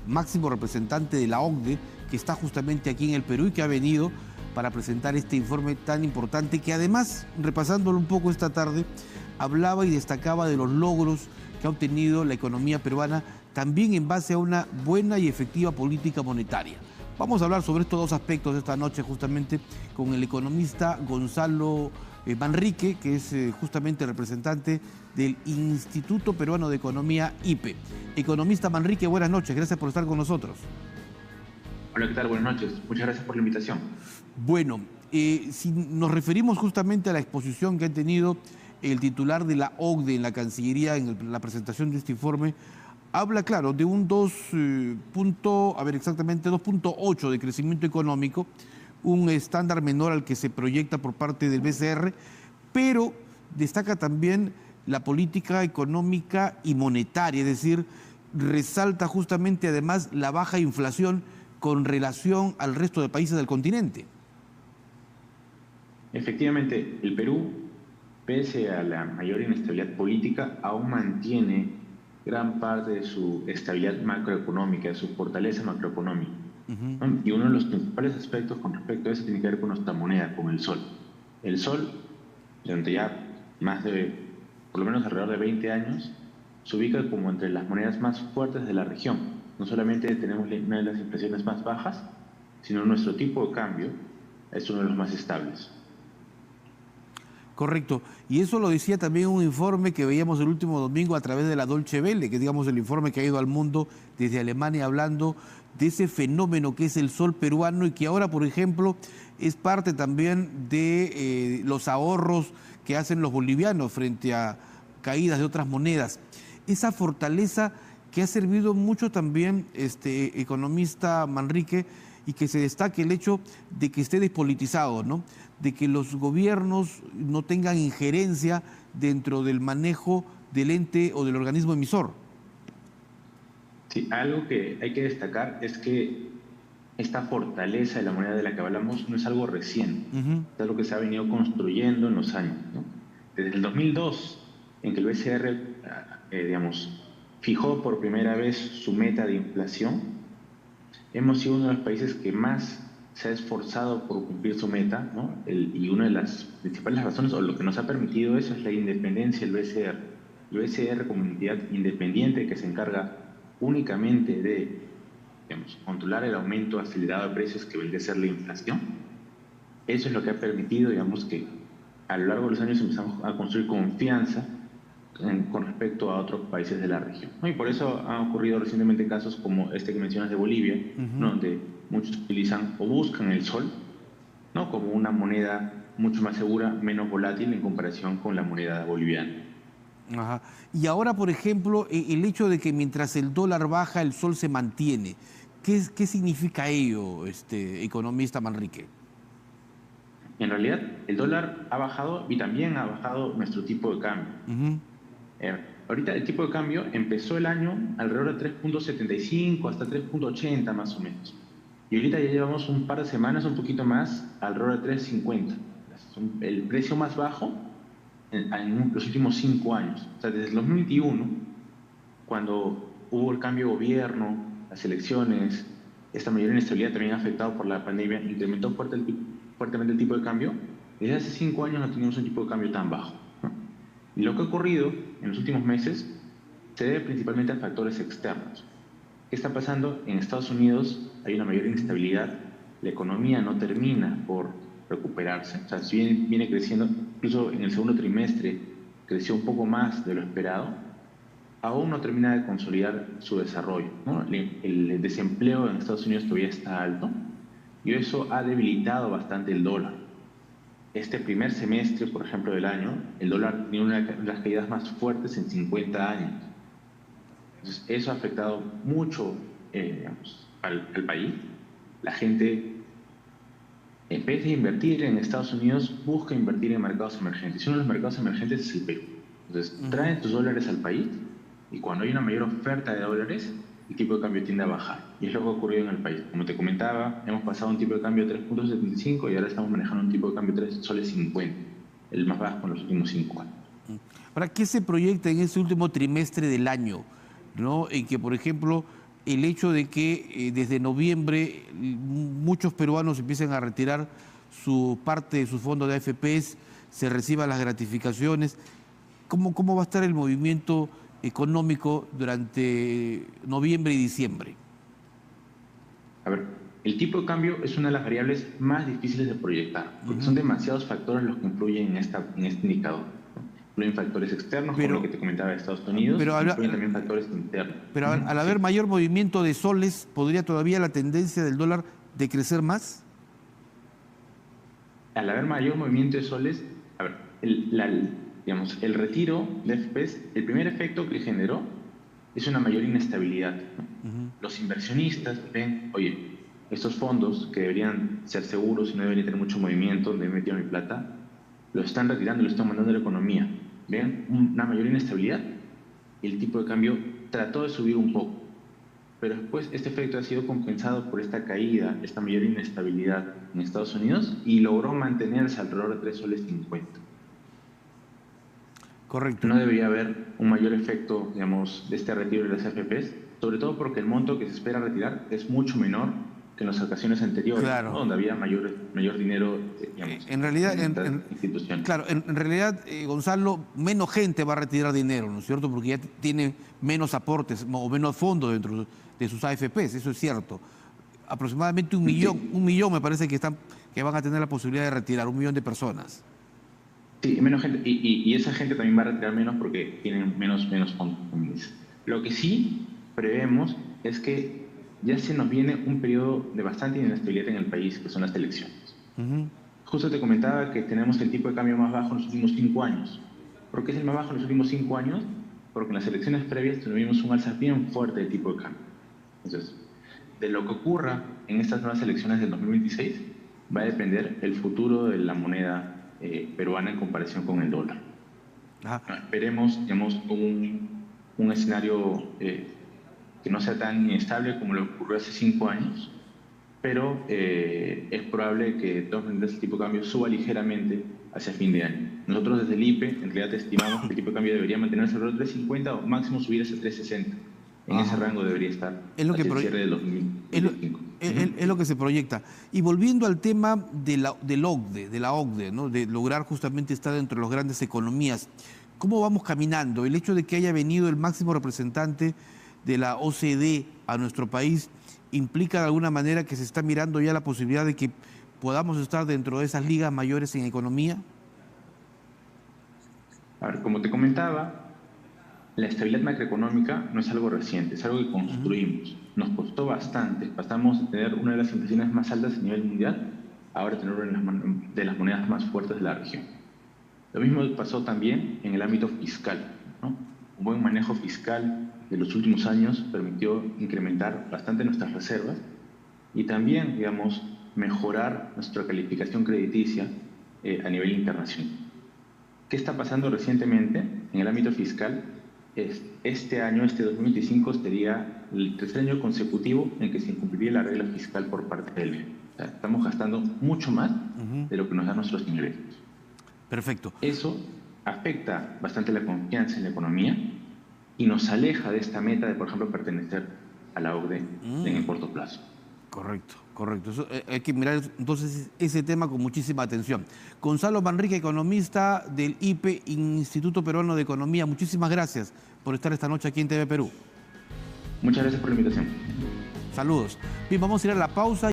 máximo representante de la OCDE, que está justamente aquí en el Perú y que ha venido para presentar este informe tan importante, que además, repasándolo un poco esta tarde, hablaba y destacaba de los logros que ha obtenido la economía peruana, también en base a una buena y efectiva política monetaria. Vamos a hablar sobre estos dos aspectos esta noche justamente con el economista Gonzalo Manrique, que es justamente representante del Instituto Peruano de Economía, IPE. Economista Manrique, buenas noches, gracias por estar con nosotros. Hola, ¿qué tal? Buenas noches. Muchas gracias por la invitación. Bueno, si nos referimos justamente a la exposición que ha tenido el titular de la OCDE en la Cancillería en la presentación de este informe, habla, claro, de un 2.8 de crecimiento económico, un estándar menor al que se proyecta por parte del BCR, pero destaca también la política económica y monetaria, es decir, resalta justamente además la baja inflación con relación al resto de países del continente. Efectivamente, el Perú, pese a la mayor inestabilidad política, aún mantiene gran parte de su estabilidad macroeconómica, de su fortaleza macroeconómica. ¿No? Y uno de los principales aspectos con respecto a eso tiene que ver con nuestra moneda, con el sol. El sol, durante ya más de, por lo menos alrededor de 20 años, se ubica como entre las monedas más fuertes de la región. No solamente tenemos una de las inflaciones más bajas, sino nuestro tipo de cambio es uno de los más estables. Correcto. Y eso lo decía también un informe que veíamos el último domingo a través de la Deutsche Welle, que digamos el informe que ha ido al mundo desde Alemania hablando de ese fenómeno que es el sol peruano y que ahora, por ejemplo, es parte también de los ahorros que hacen los bolivianos frente a caídas de otras monedas. Esa fortaleza que ha servido mucho también, economista Manrique, y que se destaque el hecho de que esté despolitizado, ¿no? De que los gobiernos no tengan injerencia dentro del manejo del ente o del organismo emisor. Sí, algo que hay que destacar es que esta fortaleza de la moneda de la que hablamos no es algo reciente, es algo que se ha venido construyendo en los años, ¿no? Desde el 2002, en que el BCR, fijó por primera vez su meta de inflación, hemos sido uno de los países que más se ha esforzado por cumplir su meta, ¿no? Y una de las principales razones, o lo que nos ha permitido eso, es la independencia del BCR. El BCR como entidad independiente que se encarga únicamente de, controlar el aumento acelerado de precios que vendría a ser la inflación. Eso es lo que ha permitido, que a lo largo de los años empezamos a construir confianza con respecto a otros países de la región, ¿no? Y por eso han ocurrido recientemente casos como este que mencionas de Bolivia, ¿no? Donde muchos utilizan o buscan el sol, ¿no? Como una moneda mucho más segura, menos volátil en comparación con la moneda boliviana. Ajá. Y ahora, por ejemplo, el hecho de que mientras el dólar baja, el sol se mantiene. ¿Qué significa ello, economista Manrique? En realidad, el dólar ha bajado y también ha bajado nuestro tipo de cambio. Ahorita el tipo de cambio empezó el año alrededor de 3.75 hasta 3.80 más o menos. Y ahorita ya llevamos un par de semanas, un poquito más, alrededor de 3.50. El precio más bajo en los últimos 5 años. O sea, desde el 2021, cuando hubo el cambio de gobierno, las elecciones, esta mayor inestabilidad también afectado por la pandemia, incrementó fuertemente el tipo de cambio. Desde hace 5 años no teníamos un tipo de cambio tan bajo. Y lo que ha ocurrido en los últimos meses se debe principalmente a factores externos. ¿Qué está pasando? En Estados Unidos hay una mayor inestabilidad, la economía no termina por recuperarse, o sea, si bien viene creciendo, incluso en el segundo trimestre creció un poco más de lo esperado, aún no termina de consolidar su desarrollo, ¿no? El desempleo en Estados Unidos todavía está alto y eso ha debilitado bastante el dólar. Este primer semestre, por ejemplo, del año, el dólar tiene una de las caídas más fuertes en 50 años. Entonces, eso ha afectado mucho al país. La gente, en vez de invertir en Estados Unidos, busca invertir en mercados emergentes. Y uno de los mercados emergentes es el Perú. Entonces, traen tus dólares al país y cuando hay una mayor oferta de dólares, el tipo de cambio tiende a bajar. Y es lo que ha ocurrido en el país. Como te comentaba, hemos pasado un tipo de cambio de 3.75 y ahora estamos manejando un tipo de cambio de 3 soles 50, el más bajo en los últimos 5 años. Ahora, ¿qué se proyecta en ese último trimestre del año, ¿no? En que, por ejemplo, el hecho de que desde noviembre muchos peruanos empiecen a retirar su parte de su fondo de AFPs, se reciban las gratificaciones. ¿Cómo va a estar el movimiento económico durante noviembre y diciembre? A ver, el tipo de cambio es una de las variables más difíciles de proyectar, porque son demasiados factores los que influyen en este indicador. Incluyen factores externos, como lo que te comentaba de Estados Unidos, incluyen también factores internos. Pero al haber mayor movimiento de soles, ¿podría todavía la tendencia del dólar decrecer más? Al haber mayor movimiento de soles, a ver, digamos, el retiro de AFPs, el primer efecto que generó es una mayor inestabilidad. Los inversionistas ven, oye, estos fondos que deberían ser seguros y no deberían tener mucho movimiento, donde he metido mi plata, lo están retirando, lo están mandando a la economía. Ven una mayor inestabilidad y el tipo de cambio trató de subir un poco. Pero después este efecto ha sido compensado por esta caída, esta mayor inestabilidad en Estados Unidos y logró mantenerse alrededor de 3 soles 50. Correcto. No debería haber un mayor efecto, digamos, de este retiro de las AFPs, sobre todo porque el monto que se espera retirar es mucho menor que en las ocasiones anteriores, claro, ¿no? Donde había mayor dinero, digamos, en realidad, en instituciones. Claro, en realidad, Gonzalo, menos gente va a retirar dinero, ¿no es cierto? Porque ya tiene menos aportes o menos fondos dentro de sus AFPs, eso es cierto. Aproximadamente un millón me parece que van a tener la posibilidad de retirar, 1 millón de personas. Sí, menos gente, y esa gente también va a retirar menos porque tienen menos fondos. Lo que sí prevemos es que ya se nos viene un periodo de bastante inestabilidad en el país, que son las elecciones. Justo te comentaba que tenemos el tipo de cambio más bajo en los últimos 5 años. ¿Por qué es el más bajo en los últimos 5 años? Porque en las elecciones previas tuvimos un alza bien fuerte del tipo de cambio. Entonces, de lo que ocurra en estas nuevas elecciones del 2026, va a depender el futuro de la moneda peruana en comparación con el dólar. Esperemos, digamos, un escenario que no sea tan inestable como lo que ocurrió hace 5 años, pero es probable que de todas maneras el tipo de cambio suba ligeramente hacia fin de año. Nosotros desde el IPE en realidad estimamos que el tipo de cambio debería mantenerse alrededor de 3.50 o máximo subir hacia 3.60. En ese rango debería estar el cierre del 2025. Es lo que se proyecta. Y volviendo al tema de la OCDE, ¿no? De lograr justamente estar dentro de las grandes economías, ¿cómo vamos caminando? El hecho de que haya venido el máximo representante de la OCDE a nuestro país implica de alguna manera que se está mirando ya la posibilidad de que podamos estar dentro de esas ligas mayores en economía. A ver, como te comentaba, la estabilidad macroeconómica no es algo reciente, es algo que construimos. Nos costó bastante. Pasamos de tener una de las inflaciones más altas a nivel mundial, ahora tener una de las monedas más fuertes de la región. Lo mismo pasó también en el ámbito fiscal, ¿no? Un buen manejo fiscal de los últimos años permitió incrementar bastante nuestras reservas y también, digamos, mejorar nuestra calificación crediticia a nivel internacional. ¿Qué está pasando recientemente en el ámbito fiscal? Este año, este 2025, sería el 3er año consecutivo en que se incumpliría la regla fiscal por parte del BCE. O sea, estamos gastando mucho más de lo que nos dan nuestros ingresos. Perfecto. Eso afecta bastante la confianza en la economía y nos aleja de esta meta de, por ejemplo, pertenecer a la OCDE en el corto plazo. Correcto, correcto. Eso, hay que mirar entonces ese tema con muchísima atención. Gonzalo Manrique, economista del IPE, Instituto Peruano de Economía. Muchísimas gracias por estar esta noche aquí en TV Perú. Muchas gracias por la invitación. Saludos. Bien, vamos a ir a la pausa.